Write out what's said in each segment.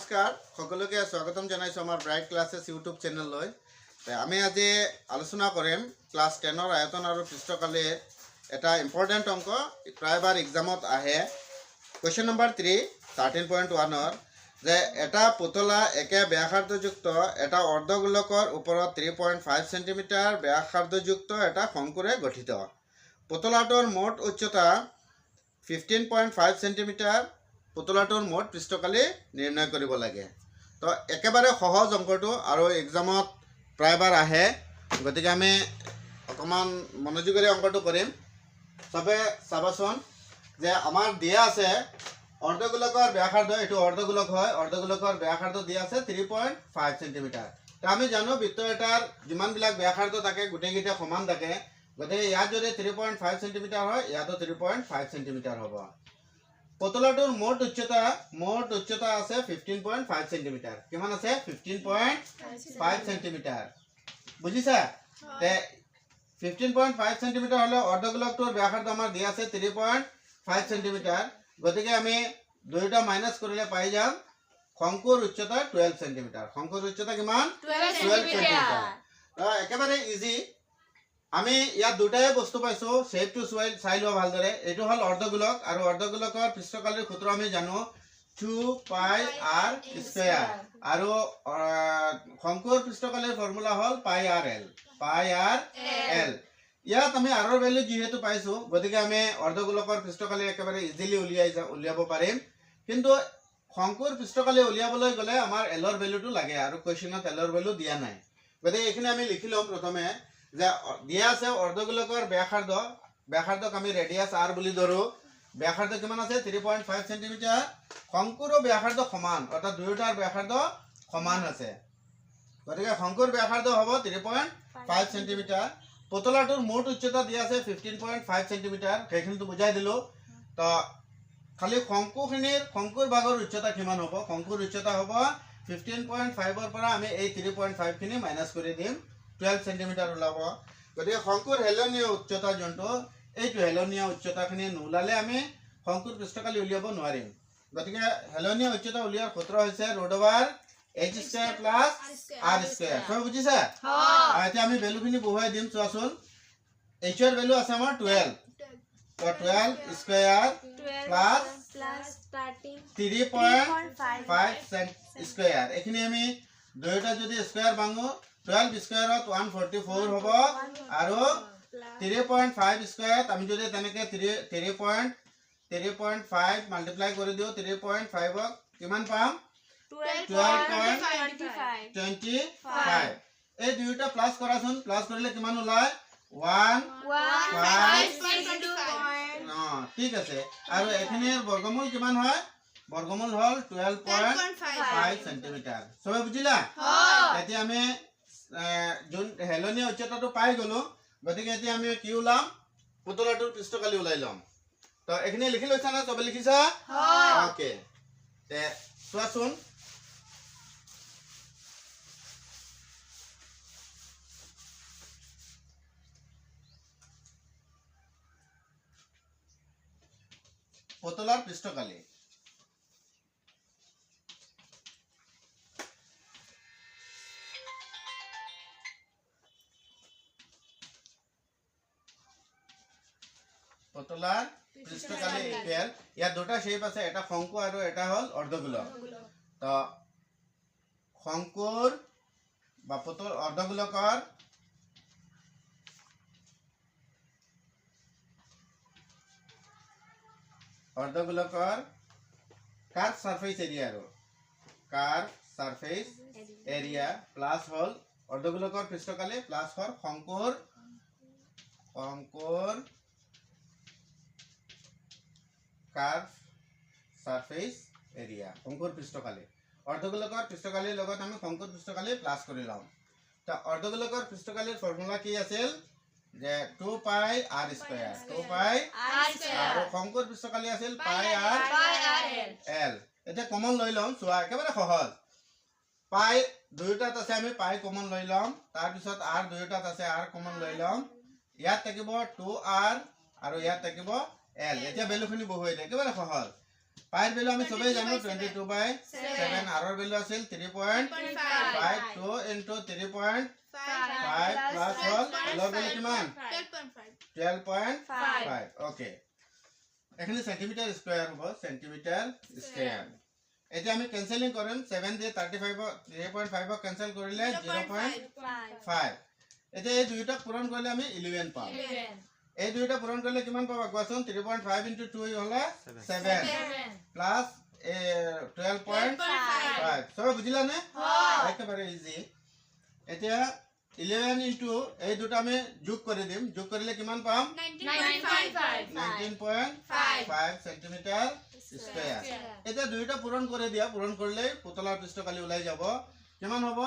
নমস্কাৰ সকলোকে স্বাগতম জনাইছো আমাৰ ব্ৰাইট ক্লাसेस ইউটিউব চেনেললৈ। আমি আজি আলোচনা কৰিম ক্লাস 10 ৰ আয়তন আৰু পৃষ্ঠকালীৰ এটা ইম্পৰ্টেন্ট অংক প্ৰায়বাৰ এক্সামত আহে। কোৱেশ্চন নম্বৰ 3 13.1 ৰ যে এটা পুতলা একে ব্যাসাৰ্ধযুক্ত এটা অৰ্ধগোলকৰ ওপৰত 3.5 সেন্টিমিটাৰ ব্যাসাৰ্ধযুক্ত এটা শংকুৰে গঠিত। পুতলাটোৰ মুঠ উচ্চতা 15.5 সেন্টিমিটাৰ। পুতলাটোৰ মুঠ পৃষ্ঠকালি নিৰ্ণয় কৰিব লাগে। তো একেবাৰে সহজ অংকটো আৰু এক্সামত প্ৰায়বাৰ আহে, গতিকে আমি অকমান মনোযোগেৰে অংকটো কৰিম। সবে চাবাচোন যে আমাৰ দিয়া আছে অৰ্ধগোলকৰ ব্যাসাৰ্ধ, এটো অৰ্ধগোলক হয়, অৰ্ধগোলকৰ ব্যাসাৰ্ধ দিয়া আছে 3.5 সেন্টিমিটাৰ। তো আমি জানো বৃত্ত এটাৰ যিমানবিলাক ব্যাসাৰ্ধ থাকে গোটেইকেইটা সমান থাকে, গতিকে ইয়াত যদি 3.5 সেন্টিমিটাৰ হয় ইয়াতো 3.5 সেন্টিমিটাৰ হ'ব। পুতলাটোৰ মুঠ উচ্চতা আছে 15.5 সেন্টিমিটাৰ। কিমান আছে? 15.5 সেন্টিমিটাৰ। বুজিছা? তে 15.5 সেন্টিমিটাৰ হলে অৰ্ধগোলকটোৰ ব্যাসাৰ্ধ আমাৰ দিয়া আছে 3.5 সেন্টিমিটাৰ। গতিকে আমি দুইটা মাইনাস কৰিলে পাই যাম শংকুৰ উচ্চতা 12 সেন্টিমিটাৰ। শংকুৰ উচ্চতা কিমান? 12 সেন্টিমিটাৰ। একেবাৰে ইজি। আমি ইয়াত দুটাই বস্তু পাইছো, শেপটো চাই লোৱা ভালদৰে। এটো হল অৰ্ধগোলক আৰু অৰ্ধগোলকৰ পৃষ্ঠকালিৰ সূত্ৰ আমি জানো 2 পাই r স্কয়াৰ আৰু শংকুৰ পৃষ্ঠকালিৰ ফৰ্মুলা হল পাই r l। ইয়াত আমি r ৰ ভ্যালু যেহেতু পাইছো, গতিকে আমি অৰ্ধগোলকৰ পৃষ্ঠকালি একেবাৰে ইজিলি উলিয়াব পাৰিম। কিন্তু শংকুৰ পৃষ্ঠকালি উলিয়াবলৈ গলে আমাৰ l ৰ ভ্যালুটো লাগে আৰু কোৱেশ্চনত l ৰ ভ্যালু দিয়া নাই। গতিকে এইখিনি আমি লিখি লম। প্ৰথমে যে দিয়া আছে অৰ্ধগোলকৰ ব্যাসাৰ্ধক আমি ৰেডিয়াস r বুলি ধৰো। ব্যাসাৰ্ধ কিমান আছে? 3.5 সেন্টিমিটাৰ। শংকুৰ ব্যাসাৰ্ধ সমান, অৰ্থাৎ দুয়োটাৰ ব্যাসাৰ্ধ সমান আছে, গতিকে শংকুৰ ব্যাসাৰ্ধ হ'ব 3.5 সেন্টিমিটাৰ। পুতলাটোৰ মুঠ উচ্চতা দিয়া আছে 15.5 সেন্টিমিটাৰ, সেইখিনিটো বুজাই দিলো। তো খালি শংকুৰ ভাগৰ উচ্চতা কিমান হ'ব? শংকুৰ উচ্চতা হ'ব 15.5 ৰ পৰা আমি এই 3.5 খিনি মাইনাস কৰি দিম, 12 সেন্টিমিটাৰ ওলাব। গতিকে শংকুৰ হেলনীয় উচ্চতা যোনটো, এইটো হেলনীয় উচ্চতাখিনি নোলালে আমি শংকুৰ পৃষ্ঠকালি উলিয়াব নোৱাৰিম। গতিকে হেলনীয় উচ্চতা উলিয়াৰ সূত্ৰ হৈছে √h² প্লাছ r²। সব বুজিছা? এতিয়া আমি ভ্যালুখিনি বহুৱাই দিম। চোৱাচোন, h ৰ ভ্যালু আছে আমাৰ 12, তো 12 স্কয়াৰ প্লাছ 3.5 স্কয়াৰ। এখিনি আমি দুয়োটা যদি স্কয়াৰ ভাঙো 12 স্কয়াৰত 144 হ'ব আৰু 3.5 স্কয়াৰত আমি যদি তেনেকে 3.5 মাল্টিপ্লাই কৰি দিও 3.5 ক কিমান পাম? 12.25। এই দুইটা প্লাস কৰাচোন, প্লাস কৰিলে কিমান ওলায়? 1.5। ঠিক আছে। আৰু এখিনিৰ বৰ্গমূল কিমান হয়? বৰ্গমূল হল 12.5 সেন্টিমিটাৰ। সবে বুজিলা? এতিয়া আমি যোন হেলনীয় উচ্চতাটো পাই গলো, গতিকে এতিয়া আমি কি ওলাম? পুতলাটোৰ পৃষ্ঠকালি ওলাই লম। তো এখিনি লিখি লৈছা না? সবে লিখিছা? ওকে। তে চোৱাচোন, পুতলাৰ পৃষ্ঠকালি পুতলাৰ পৃষ্ঠকালি ইকুৱেল, ইয়াত দুটা শেপ আছে, এটা শংকু আৰু এটা হল অৰ্ধগোলক। তো শংকুৰ বা অৰ্ধগোলকৰ কাৰ্ভ সাৰফেস এৰিয়া আৰু কাৰ্ভ সাৰফেস এৰিয়া প্লাস হল অৰ্ধগোলকৰ পৃষ্ঠকালি প্লাস হল শংকুৰ কাৰ্ভ সাৰফেস এৰিয়া, শংকুৰ পৃষ্ঠকালি। অৰ্ধগোলকৰ পৃষ্ঠকালিৰ লগত আমি শংকুৰ পৃষ্ঠকালি প্লাস কৰি লম। তো অৰ্ধগোলকৰ পৃষ্ঠকালিৰ ফৰ্মুলা কি আছিল? যে 2 পাই r স্কয়াৰ, 2 পাই আৰু শংকুৰ পৃষ্ঠকালি আছিল পাই r l। এটা কমন লৈ লম, চোৱা একেবাৰে সহজ। পাই দুইটাত আছে, আমি পাই কমন লৈ লম। তাৰ পিছত r দুইটাত আছে, r কমন লৈ লম। ইয়াত থাকিব 2r আৰু ইয়াত থাকিব l। এতিয়া ভ্যালুখিনি বহুৱাই দিম, একেবাৰে সহজ। পাইৰ ভ্যালু আমি সবেই জানো 22/7 আৰৰ ভ্যালু আছিল 3.52 ইনটু 3.5 প্লাস হল এলৰ ভ্যালু কিমান 12.5 ওকে এখানে সেন্টিমিটাৰ স্কয়াৰ হ'ব সেন্টিমিটাৰ স্কয়াৰ এতিয়া আমি ক্যান্সেলিং কৰিম 7 দিয়ে 3.5 ক্যান্সেল কৰিলে 0.5 এতিয়া এই দুইটা পূৰণ কৰিলে আমি 11 পাম এই দুইটা পূৰণ কৰিলে কিমান পাবা কোৱাচোন 3.5 ইনটু 2 হলে 7 প্লাস 12.5 সব বুঝিলা নে একেবারে ইজি এতিয়া 11 ইনটু এই দুটা আমি যোগ কৰি দিম যোগ কৰিলে কিমান পাম 19.5 সেন্টিমিটার স্কয়ার এটা দুইটা পূরণ করে দিয়া পূরণ করলে পুতলার পৃষ্ঠকালি ওলাই যাব কিমান হ'ব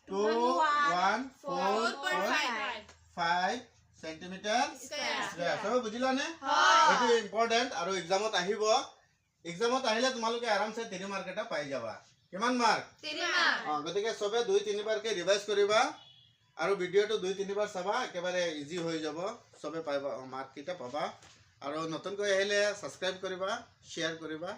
214.5 সেন্টিমিটার স্কয়ার সব বুঝিলা নে এটো ইম্পর্টেন্ট আৰু এক্সামত আহিব এক্সামত আহিলে তোমালোকে আৰামসে 3 মাৰ্ক এটা পাই যাবা কিমান মাৰ্ক 3 মাৰ্ক গতিকে সবে 2-3 বাৰকে ৰিভাইজ কৰিবা আৰু ভিডিওটো 2-3 বাৰ চাবা একেবাৰে ইজি হৈ যাব সবে পাবা মাৰ্ক কিটা পাবা আৰু নতুনকৈ আহিলে সাবস্ক্ৰাইব কৰিবা শেয়াৰ কৰিবা